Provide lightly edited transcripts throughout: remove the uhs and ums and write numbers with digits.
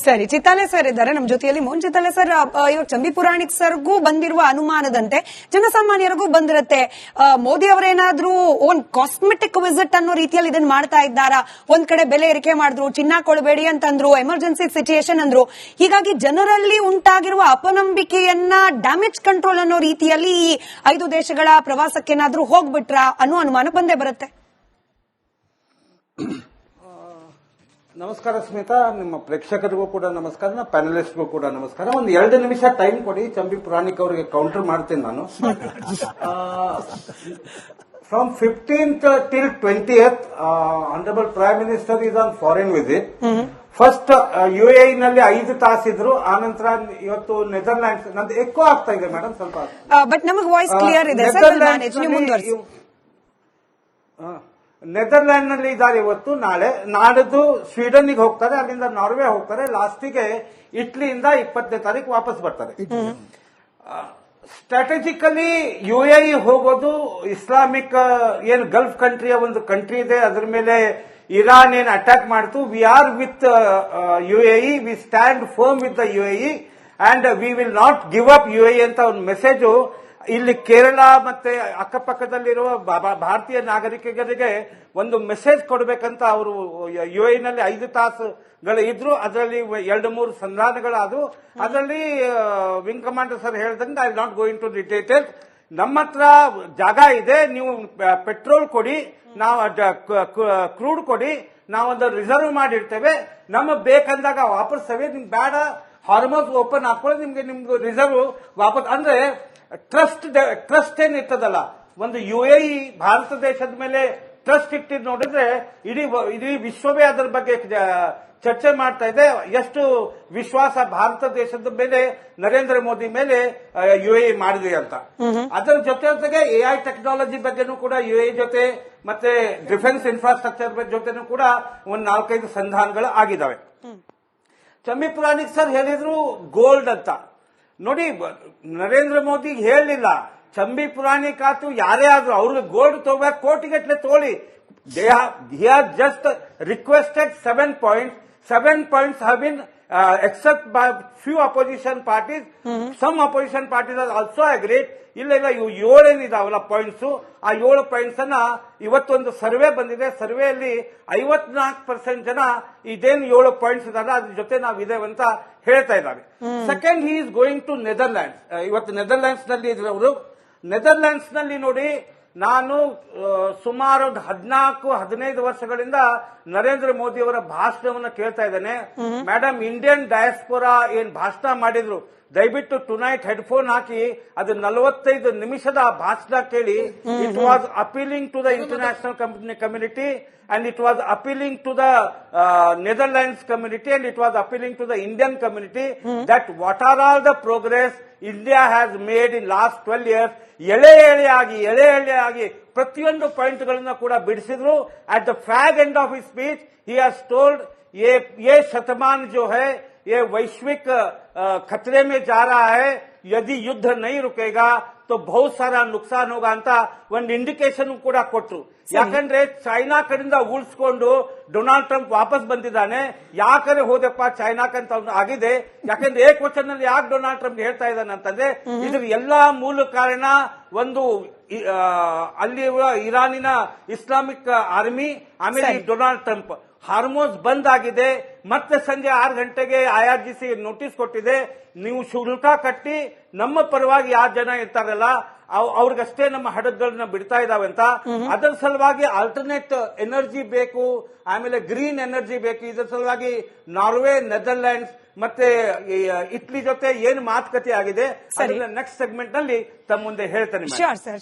ಸರಿ, ಚಿತ್ತಾಲೆ ಸರ್ ಇದ್ದಾರೆ ನಮ್ಮ ಜೊತೆಯಲ್ಲಿ. ಮೋಹನ್ ಚಿತ್ತಾಲೆ ಸರ್, ಇವಾಗ ಚಂಬಿ ಪುರಾಣಿಕ್ ಸರ್ಗೂ ಬಂದಿರುವ ಅನುಮಾನದಂತೆ ಜನಸಾಮಾನ್ಯರಿಗೂ ಬಂದಿರುತ್ತೆ. ಮೋದಿ ಅವರೇನಾದ್ರೂ ಓನ್ ಕಾಸ್ಮೆಟಿಕ್ ವಿಸಿಟ್ ಅನ್ನೋ ರೀತಿಯಲ್ಲಿ ಇದನ್ನ ಮಾಡ್ತಾ ಇದ್ದಾರಾ? ಒಂದ್ ಕಡೆ ಬೆಲೆ ಏರಿಕೆ ಮಾಡಿದ್ರು, ಚಿನ್ನ ಕೊಡಬೇಡಿ ಅಂತಂದ್ರು, ಎಮರ್ಜೆನ್ಸಿ ಸಿಚುಯೇಷನ್ ಅಂದ್ರು. ಹೀಗಾಗಿ ಜನರಲ್ಲಿ ಉಂಟಾಗಿರುವ ಅಪನಂಬಿಕೆಯನ್ನ ಡ್ಯಾಮೇಜ್ ಕಂಟ್ರೋಲ್ ಅನ್ನೋ ರೀತಿಯಲ್ಲಿ ಈ 5 ದೇಶಗಳ ಪ್ರವಾಸಕ್ಕೇನಾದ್ರೂ ಹೋಗ್ಬಿಟ್ರ ಅನ್ನೋ ಅನುಮಾನ ಬಂದೇ ಬರುತ್ತೆ. ನಮಸ್ಕಾರ ಸ್ಮಿತಾ, ನಿಮ್ಮ ಪ್ರೇಕ್ಷಕರಿಗೂ ಕೂಡ ನಮಸ್ಕಾರ, ಪ್ಯಾನಲಿಸ್ಟ್ಗೂ ಕೂಡ ನಮಸ್ಕಾರ. ಒಂದು 2 ನಿಮಿಷ ಟೈಮ್ ಕೊಡಿ, ಚಂಬಿ ಪುರಾಣಿಕ್ ಅವರಿಗೆ ಕೌಂಟರ್ ಮಾಡ್ತೀನಿ ನಾನು. From 15th till 20th, Honorable Prime Minister is on foreign visit. First UAE ನಲ್ಲಿ 5 ತಾಸಿದ್ರು, ಆನಂತರ ಇವತ್ತು ನೆದರ್ಲ್ಯಾಂಡ್ಸ್. ನಂದು ಎಕ್ಕೋ ಆಗ್ತಾ ಇದೆ ಮೇಡಮ್ ಸ್ವಲ್ಪ, ಬಟ್ ನಮಗೆ ವಾಯ್ಸ್ ಕ್ಲಿಯರ್ ಇದೆ. ನೆದರ್ಲ್ಯಾಂಡ್ ನಲ್ಲಿ ಇದ್ದಾರೆ ಇವತ್ತು, ನಾಳೆ ನಾಡಿದ್ದು ಸ್ವೀಡನ್ಗೆ ಹೋಗ್ತಾರೆ, ಅಲ್ಲಿಂದ ನಾರ್ವೆ ಹೋಗ್ತಾರೆ, ಲಾಸ್ಟಿಗೆ ಇಟ್ಲಿಯಿಂದ 20ನೇ ತಾರೀಕು ವಾಪಸ್ ಬರ್ತಾರೆ. ಸ್ಟ್ರಾಟಜಿಕಲಿ UAE ಹೋಗೋದು ಇಸ್ಲಾಮಿಕ್ ಏನ್ ಗಲ್ಫ್ ಕಂಟ್ರಿಯ ಒಂದು ಕಂಟ್ರಿ ಇದೆ, ಅದ್ರ ಮೇಲೆ ಇರಾನ್ ಏನ್ ಅಟ್ಯಾಕ್ ಮಾಡ್ತು. We are with UAE, we stand firm with the UAE and we will not give up UAE ಅಂತ ಒಂದು ಮೆಸೇಜು ಇಲ್ಲಿ ಕೇರಳ ಮತ್ತೆ ಅಕ್ಕಪಕ್ಕದಲ್ಲಿರುವ ಭಾರತೀಯ ನಾಗರಿಕರಿಗೆ ಒಂದು ಮೆಸೇಜ್ ಕೊಡಬೇಕಂತ ಅವರು UAE ನಲ್ಲಿ 5 ತಾಸುಗಳು ಇದ್ರು. ಅದರಲ್ಲಿ 2-3 ಸಂಧಾನಗಳಾದವು. ಅದರಲ್ಲಿ ವಿಂಗ್ ಕಮಾಂಡರ್ ಸರ್ ಹೇಳಿದಂಗೆ I will not go into detail. ನಮ್ಮ ಹತ್ರ ಜಾಗ ಇದೆ, ನೀವು ಪೆಟ್ರೋಲ್ ಕೊಡಿ, ನಾವು ಕ್ರೂಡ್ ಕೊಡಿ, ನಾವೊಂದು ರಿಸರ್ವ್ ಮಾಡಿರ್ತೇವೆ, ನಮಗೆ ಬೇಕಂದಾಗ ವಾಪಸ್ಸೇವೆ, ನಿಮ್ಗೆ ಬೇಡ ಹಾರ್ಮೋಸ್ ಓಪನ್ ಹಾಕೊಳ್ಳಿ, ನಿಮ್ಗೆ ರಿಸರ್ವ್ ವಾಪಸ್. ಅಂದ್ರೆ ಟ್ರಸ್ಟ್ ಏನಿರ್ತದಲ್ಲ, ಒಂದು UAE ಭಾರತ ದೇಶದ ಮೇಲೆ ಟ್ರಸ್ಟ್ ಇಟ್ಟಿದ್ ನೋಡಿದ್ರೆ ಇಡೀ ವಿಶ್ವವೇ ಅದರ ಬಗ್ಗೆ ಚರ್ಚೆ ಮಾಡ್ತಾ ಇದೆ. ಎಷ್ಟು ವಿಶ್ವಾಸ ಭಾರತ ದೇಶದ ಮೇಲೆ, ನರೇಂದ್ರ ಮೋದಿ ಮೇಲೆ UAE ಮಾಡಿದೆ ಅಂತ. ಅದರ ಜೊತೆಗೆ AI ಟೆಕ್ನಾಲಜಿ ಬಗ್ಗೆನೂ ಕೂಡ UAE ಜೊತೆ ಮತ್ತೆ ಡಿಫೆನ್ಸ್ ಇನ್ಫ್ರಾಸ್ಟ್ರಕ್ಚರ್ ಜೊತೆನೂ ಕೂಡ ಒಂದು 4-5 ಸಂಧಾನಗಳು ಆಗಿದ್ದಾವೆ. ಚಂಬಿ ಪುರಾಣಿಕ್ ಸರ್ ಹೇಳಿದ್ರು ಗೋಲ್ಡ್ ಅಂತ. ನೋಡಿ, ನರೇಂದ್ರ ಮೋದಿ ಹೇಳಲಿಲ್ಲ, ಚಂಬಿ ಪುರಾಣಿಕ್ ಆತು ಯಾರೇ ಆದ್ರೂ ಅವ್ರಿಗೆ ಗೋಲ್ಡ್ ತಗೋಬೇಕು, ಕೋಟಿಗಟ್ಟಲೆ ತೋಳಿ. he has just requested 7 points. 7 points have been accepted by few opposition parties. Some opposition parties have also agreed. ಇಲ್ಲ ಇವು 7 ಏನಿದಾವಲ್ಲ ಪಾಯಿಂಟ್ಸ್, ಆ 7 ಪಾಯಿಂಟ್ಸ್ ಅನ್ನ ಇವತ್ತೊಂದು ಸರ್ವೆ ಬಂದಿದೆ. ಸರ್ವೆಯಲ್ಲಿ 54% ಜನ ಇದೇನು 7 ಪಾಯಿಂಟ್ಸ್ ಇದಲ್ಲ ಅದ್ರ ಜೊತೆ ನಾವು ಇದೇವೆ ಅಂತ ಹೇಳ್ತಾ ಇದ್ದಾರೆ. Second, he is going to Netherlands. ಇವತ್ತು ನೆದರ್ಲ್ಯಾಂಡ್ಸ್ ನಲ್ಲಿ ಇದ್ರು ಅವರು. ನೆದರ್ಲ್ಯಾಂಡ್ಸ್ ನಲ್ಲಿ ನೋಡಿ, ನಾನು ಸುಮಾರು 14-15 ವರ್ಷಗಳಿಂದ ನರೇಂದ್ರ ಮೋದಿ ಅವರ ಭಾಷಣವನ್ನು ಕೇಳ್ತಾ ಇದ್ದೇನೆ. ಮೇಡಮ್, ಇಂಡಿಯನ್ ಡಯಾಸ್ಪೋರಾ ಏನ್ ಭಾಷಣ ಮಾಡಿದ್ರು, ದಯವಿಟ್ಟು ಟುನೈಟ್ ಹೆಡ್ಫೋನ್ ಹಾಕಿ ಅದು 45 ನಿಮಿಷದ ಭಾಷಣ ಕೇಳಿ. It was appealing to the international community and it was appealing to the Netherlands community and it was appealing to the Indian community that what are all the progress India has made in last 12 years. ಎಳೆ ಎಳೆಯಾಗಿ ಪ್ರತಿಯೊಂದು point ಗಳನ್ನ ಕೂಡ ಬಿಡಿಸಿದ್ರು. at the fag end of his speech he has told ये शतमान जो है ये वैश्विक खतरे में जा रहा है, यदि युद्ध नहीं रुकेगा तो बहुत सारा नुकसान होगा ಅಂತ ಒಂದು ಇಂಡಿಕೇಶನ್ ಕೂಡ ಕೊಟ್ರು. ಯಾಕಂದ್ರೆ ಚೈನಾ ಕಡೆಯಿಂದ ಉಳಿಸ್ಕೊಂಡು ಡೊನಾಲ್ಡ್ ಟ್ರಂಪ್ ವಾಪಸ್ ಬಂದಿದ್ದಾನೆ. ಯಾಕಂದ್ರೆ ಹೋದಪ್ಪ ಚೈನಾಕಂತ ಆಗಿದೆ. ಯಾಕಂದ್ರೆ ಏಕವಚನ ನಲ್ಲಿ ಯಾಕೆ ಡೊನಾಲ್ಡ್ ಟ್ರಂಪ್ ಹೇಳ್ತಾ ಇದ್ದಾನೆ ಅಂತಂದ್ರೆ, ಇದ್ರ ಎಲ್ಲಾ ಮೂಲ ಕಾರಣ ಒಂದು ಅಲ್ಲಿ ಇರಾನಿನ ಇಸ್ಲಾಮಿಕ್ ಆರ್ಮಿ, ಆಮೇಲೆ ಡೊನಾಲ್ಡ್ ಟ್ರಂಪ್. ಹಾರ್ಮೋಸ್ ಬಂದ್ ಆಗಿದೆ, ಮತ್ತೆ ಸಂಜೆ 6 ಗಂಟೆಗೆ IRGC ನೋಟಿಸ್ ಕೊಟ್ಟಿದೆ, ನೀವು ಶುಲ್ಕ ಕಟ್ಟಿ ನಮ್ಮ ಪರವಾಗಿ ಯಾರು ಜನ ಇರ್ತಾರಲ್ಲ ಅವ್ರಿಗಷ್ಟೇ ನಮ್ಮ ಹಡಗುಗಳನ್ನ ಬಿಡ್ತಾ ಇದಾವೆ ಅಂತ. ಅದರ ಸಲುವಾಗಿ ಆಲ್ಟರ್ನೇಟ್ ಎನರ್ಜಿ ಬೇಕು, ಆಮೇಲೆ ಗ್ರೀನ್ ಎನರ್ಜಿ ಬೇಕು. ಇದರ ಸಲುವಾಗಿ ನಾರ್ವೆ, ನೆದರ್ಲ್ಯಾಂಡ್ಸ್ ಮತ್ತೆ ಇಟ್ಲಿ ಜೊತೆ ಏನು ಮಾತುಕತೆ ಆಗಿದೆ ಅದನ್ನ ನೆಕ್ಸ್ಟ್ ಸೆಗ್ಮೆಂಟ್ ನಲ್ಲಿ ತಮ್ಮ ಮುಂದೆ ಹೇಳ್ತಾನೆ.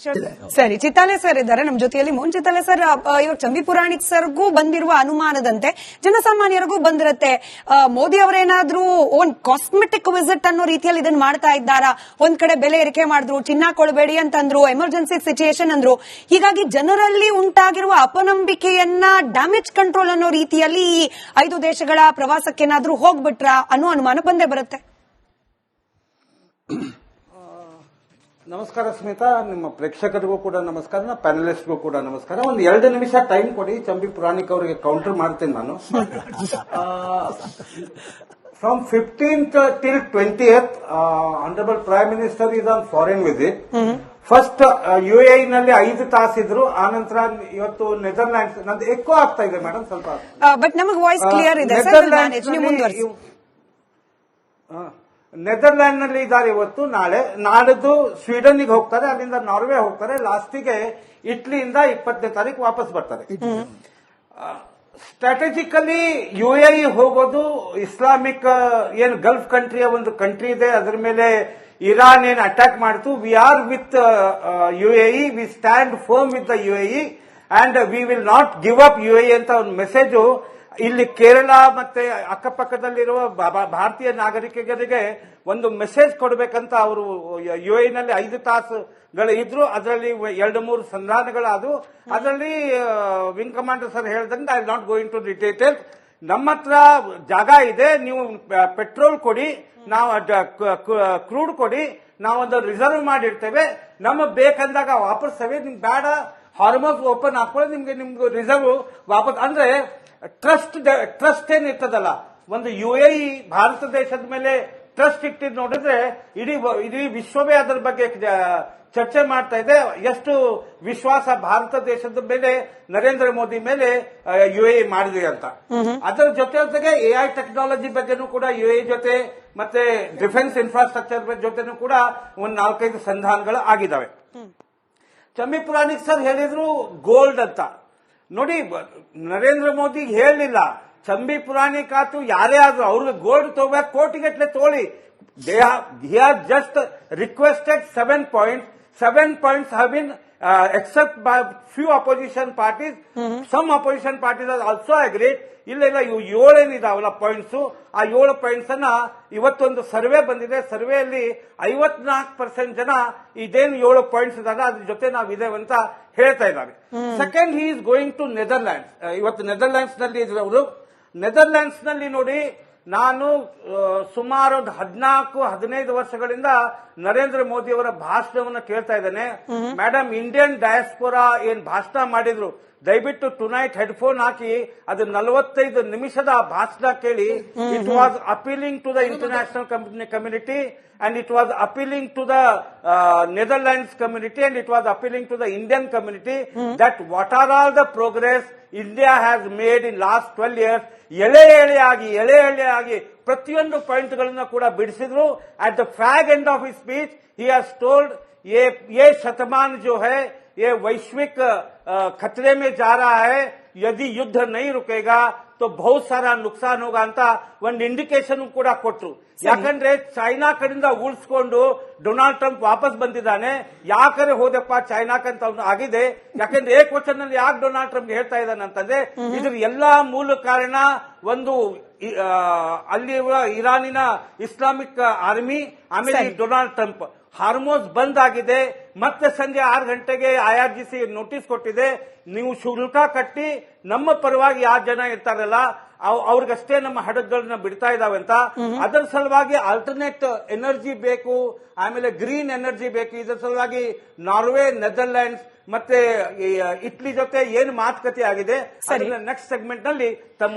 ಸರಿ, ಚಿತ್ತಾಲೆ ಸರ್ ಇದ್ದಾರೆ ನಮ್ಮ ಜೊತೆಯಲ್ಲಿ. ಮೋಹನ್ ಚಿತ್ತಾಲೆ ಸರ್, ಇವಾಗ ಚಂಬಿ ಪುರಾಣಿಕ್ ಸರ್ಗೂ ಬಂದಿರುವ ಅನುಮಾನದಂತೆ ಜನಸಾಮಾನ್ಯರಿಗೂ ಬಂದಿರುತ್ತೆ. ಮೋದಿ ಅವರೇನಾದ್ರೂ ಓನ್ ಕಾಸ್ಮೆಟಿಕ್ ವಿಸಿಟ್ ಅನ್ನೋ ರೀತಿಯಲ್ಲಿ ಇದನ್ನ ಮಾಡ್ತಾ ಇದ್ದಾರಾ? ಒಂದ್ ಕಡೆ ಬೆಲೆ ಏರಿಕೆ ಮಾಡಿದ್ರು, ಚಿನ್ನ ಕೊಡಬೇಡಿ ಅಂತಂದ್ರು, ಎಮರ್ಜೆನ್ಸಿ ಸಿಚುಯೇಷನ್ ಅಂದ್ರು. ಹೀಗಾಗಿ ಜನರಲ್ಲಿ ಉಂಟಾಗಿರುವ ಅಪನಂಬಿಕೆಯನ್ನ ಡ್ಯಾಮೇಜ್ ಕಂಟ್ರೋಲ್ ಅನ್ನೋ ರೀತಿಯಲ್ಲಿ ಈ 5 ದೇಶಗಳ ಪ್ರವಾಸಕ್ಕೇನಾದ್ರೂ ಹೋಗ್ಬಿಟ್ರ ಅನ್ನೋ ಅನುಮಾನ ಬಂದೇ ಬರುತ್ತೆ. ನಮಸ್ಕಾರ ಸ್ಮಿತಾ, ನಿಮ್ಮ ಪ್ರೇಕ್ಷಕರಿಗೂ ಕೂಡ ನಮಸ್ಕಾರ, ಪ್ಯಾನಲಿಸ್ಟ್ಗೂ ಕೂಡ ನಮಸ್ಕಾರ. ಒಂದು 2 ನಿಮಿಷ ಟೈಮ್ ಕೊಡಿ, ಚಂಬಿ ಪುರಾಣಿಕ್ ಅವರಿಗೆ ಕೌಂಟರ್ ಮಾಡ್ತೇನೆ ನಾನು. From 15th till 20th, Honorable Prime Minister is on foreign visit. First UAE ನಲ್ಲಿ 5 ತಾಸಿದ್ರು, ಆನಂತರ ಇವತ್ತು ನೆದರ್ಲ್ಯಾಂಡ್ಸ್. ನಂದು ಎಕ್ಕೋ ಆಗ್ತಾ ಇದೆ ಮೇಡಮ್ ಸ್ವಲ್ಪ. ಬಟ್ ನಮಗೆ ವಾಯ್ಸ್ ಕ್ಲಿಯರ್ ಇದೆ ಸರ್, ನೀವು ಮುಂದುವರಿಸಿ. ನೆದರ್ಲ್ಯಾಂಡ್ ನಲ್ಲಿ ಇದ್ದಾರೆ ಇವತ್ತು, ನಾಳೆ. ನಾಡಿದ್ದು ಸ್ವೀಡನ್ಗೆ ಹೋಗ್ತಾರೆ, ಅಲ್ಲಿಂದ ನಾರ್ವೆ ಹೋಗ್ತಾರೆ, ಲಾಸ್ಟಿಗೆ ಇಟ್ಲಿಯಿಂದ 20ನೇ ತಾರೀಕು ವಾಪಸ್ ಬರ್ತಾರೆ. ಸ್ಟ್ರಾಟಜಿಕಲಿ UAE ಹೋಗೋದು ಇಸ್ಲಾಮಿಕ್ ಏನ್ ಗಲ್ಫ್ ಕಂಟ್ರಿಯ ಒಂದು ಕಂಟ್ರಿ ಇದೆ, ಅದರ ಮೇಲೆ ಇರಾನ್ ಏನ್ ಅಟ್ಯಾಕ್ ಮಾಡ್ತು. We are with UAE, we stand firm with the UAE and we will not give up UAE ಅಂತ ಒಂದು ಮೆಸೇಜು ಇಲ್ಲಿ ಕೇರಳ ಮತ್ತೆ ಅಕ್ಕಪಕ್ಕದಲ್ಲಿರುವ ಭಾರತೀಯ ನಾಗರಿಕರಿಗೆ ಒಂದು ಮೆಸೇಜ್ ಕೊಡಬೇಕಂತ ಅವರು UAE ನಲ್ಲಿ 5 ತಾಸುಗಳು ಇದ್ರು. ಅದರಲ್ಲಿ 2-3 ಸಂಧಾನಗಳಾದವು. ಅದರಲ್ಲಿ ವಿಂಗ್ ಕಮಾಂಡರ್ ಸರ್ ಹೇಳ್ದಂಗೆ I not going to the details. ನಮ್ಮ ಹತ್ರ ಜಾಗ ಇದೆ, ನೀವು ಪೆಟ್ರೋಲ್ ಕೊಡಿ, ನಾವು ಕ್ರೂಡ್ ಕೊಡಿ, ನಾವೊಂದು ರಿಸರ್ವ್ ಮಾಡಿರ್ತೇವೆ, ನಮಗೆ ಬೇಕಂದಾಗ ವಾಪಸ್ಸೇವೆ, ನಿಮ್ಗೆ ಬೇಡ ಹಾರ್ಮೋಸ್ ಓಪನ್ ಹಾಕೊಳ್ಳಿ, ನಿಮ್ಗೆ ರಿಸರ್ವ್ ವಾಪಸ್. ಅಂದ್ರೆ ಟ್ರಸ್ಟ್ ಏನಿರ್ತದಲ್ಲ, ಒಂದು UAE ಭಾರತ ದೇಶದ ಮೇಲೆ ಟ್ರಸ್ಟ್ ಇಟ್ಟಿದ್ ನೋಡಿದ್ರೆ ಇಡೀ ವಿಶ್ವವೇ ಅದರ ಬಗ್ಗೆ ಚರ್ಚೆ ಮಾಡ್ತಾ ಇದೆ. ಎಷ್ಟು ವಿಶ್ವಾಸ ಭಾರತ ದೇಶದ ಮೇಲೆ, ನರೇಂದ್ರ ಮೋದಿ ಮೇಲೆ UAE ಮಾಡಿದೆ ಅಂತ. ಅದರ ಜೊತೆಗೆ AI ಟೆಕ್ನಾಲಜಿ ಬಗ್ಗೆನೂ ಕೂಡ UAE ಜೊತೆ ಮತ್ತೆ ಡಿಫೆನ್ಸ್ ಇನ್ಫ್ರಾಸ್ಟ್ರಕ್ಚರ್ ಜೊತೆನೂ ಕೂಡ ಒಂದು 4-5 ಸಂಧಾನಗಳು ಆಗಿದ್ದಾವೆ. ಚಮ್ಮಿ ಪುರಾಣಿಕ್ ಸರ್ ಹೇಳಿದ್ರು ಗೋಲ್ಡ್ ಅಂತ. ನೋಡಿ, ನರೇಂದ್ರ ಮೋದಿ ಹೇಳಲಿಲ್ಲ, ಚಂಬಿ ಪುರಾಣಿಕ್ ಆತು ಯಾರೇ ಆದ್ರೂ ಅವ್ರಿಗೆ ಗೋಲ್ಡ್ ತಗೋಬೇಕು, ಕೋಟಿಗಟ್ಟಲೆ ತೋಳಿ. he has just requested 7 points. 7 points have been accepted by few opposition parties. Some opposition parties have also agreed. ಇಲ್ಲ ಇವು 7 ಏನಿದಾವಲ್ಲ ಪಾಯಿಂಟ್ಸ್, ಆ 7 ಪಾಯಿಂಟ್ಸ್ ಅನ್ನ ಇವತ್ತೊಂದು ಸರ್ವೆ ಬಂದಿದೆ. ಸರ್ವೆಯಲ್ಲಿ 54% ಜನ ಇದೇನು 7 ಪಾಯಿಂಟ್ಸ್ ಇದಾವೆ ಅದ್ರ ಜೊತೆ ನಾವಿದ್ದೇವೆ ಅಂತ ಹೇಳ್ತಾ ಇದ್ದಾರೆ. Second, he is going to Netherlands. ಇವತ್ತು ನೆದರ್ಲ್ಯಾಂಡ್ಸ್ ನಲ್ಲಿ ಇದ್ರು ಅವರು. ನೆದರ್ಲ್ಯಾಂಡ್ಸ್ ನಲ್ಲಿ ನೋಡಿ, ನಾನು ಸುಮಾರು 14-15 ವರ್ಷಗಳಿಂದ ನರೇಂದ್ರ ಮೋದಿ ಅವರ ಭಾಷಣವನ್ನು ಕೇಳ್ತಾ ಇದ್ದೇನೆ. ಮೇಡಮ್, ಇಂಡಿಯನ್ ಡಯಾಸ್ಪೋರಾ ಏನ್ ಭಾಷಣ ಮಾಡಿದ್ರು, ದಯವಿಟ್ಟು ಟುನೈಟ್ ಹೆಡ್ಫೋನ್ ಹಾಕಿ ಅದು 45 ನಿಮಿಷದ ಭಾಷಣ ಕೇಳಿ. It was appealing to the international community and it was appealing to the Netherlands community and it was appealing to the Indian community that what are all the progress India has made in last 12 years. ಎಳೆ ಎಳೆಯಾಗಿ ಪ್ರತಿಯೊಂದು point ಗಳನ್ನ ಕೂಡ ಬಿಡಿಸಿದ್ರು. at the fag end of his speech he has told ये शतमान जो है ये वैश्विक खतरे में जा रहा है, यदि युद्ध नहीं रुकेगा तो बहुत सारा नुकसान होगा ಅಂತ ಒಂದು ಇಂಡಿಕೇಶನ್ ಕೂಡ ಕೊಟ್ರು. ಯಾಕಂದ್ರೆ ಚೈನಾ ಕಡೆಯಿಂದ ಉಳಿಸ್ಕೊಂಡು ಡೊನಾಲ್ಡ್ ಟ್ರಂಪ್ ವಾಪಸ್ ಬಂದಿದ್ದಾನೆ. ಯಾಕಂದ್ರೆ ಹೋದಪ್ಪ ಚೈನಾಕಂತ ಆಗಿದೆ. ಯಾಕಂದ್ರೆ ಏಕವಚನ ನಲ್ಲಿ ಯಾಕೆ ಡೊನಾಲ್ಡ್ ಟ್ರಂಪ್ ಹೇಳ್ತಾ ಇದ್ದಾನೆ ಅಂತಂದ್ರೆ, ಇದ್ರ ಎಲ್ಲಾ ಮೂಲ ಕಾರಣ ಒಂದು ಅಲ್ಲಿರುವ ಇರಾನಿನ ಇಸ್ಲಾಮಿಕ್ ಆರ್ಮಿ, ಆಮೇಲೆ ಡೊನಾಲ್ಡ್ ಟ್ರಂಪ್. ಹಾರ್ಮೋಸ್ ಬಂದ್ ಆಗಿದೆ, ಮತ್ತೆ ಸಂಜೆ 6 ಗಂಟೆಗೆ IRGC ನೋಟಿಸ್ ಕೊಟ್ಟಿದೆ, ನೀವು ಶುಲ್ಕ ಕಟ್ಟಿ ನಮ್ಮ ಪರವಾಗಿ ಯಾವ ಜನ ಇರ್ತಾರಲ್ಲ ಅವ್ರಿಗಷ್ಟೇ ನಮ್ಮ ಹಡಗುಗಳನ್ನ ಬಿಡ್ತಾ ಇದಾವೆ ಅಂತ. ಅದರ ಸಲುವಾಗಿ ಆಲ್ಟರ್ನೇಟ್ ಎನರ್ಜಿ ಬೇಕು, ಆಮೇಲೆ ಗ್ರೀನ್ ಎನರ್ಜಿ ಬೇಕು. ಇದರ ಸಲುವಾಗಿ ನಾರ್ವೆ, ನೆದರ್ಲ್ಯಾಂಡ್ಸ್ ಮತ್ತೆ ಇಟ್ಲಿ ಜೊತೆ ಏನು ಮಾತುಕತೆ ಆಗಿದೆ, ನೆಕ್ಸ್ಟ್ ಸೆಗ್ಮೆಂಟ್ ನಲ್ಲಿ ತಮ್ಮ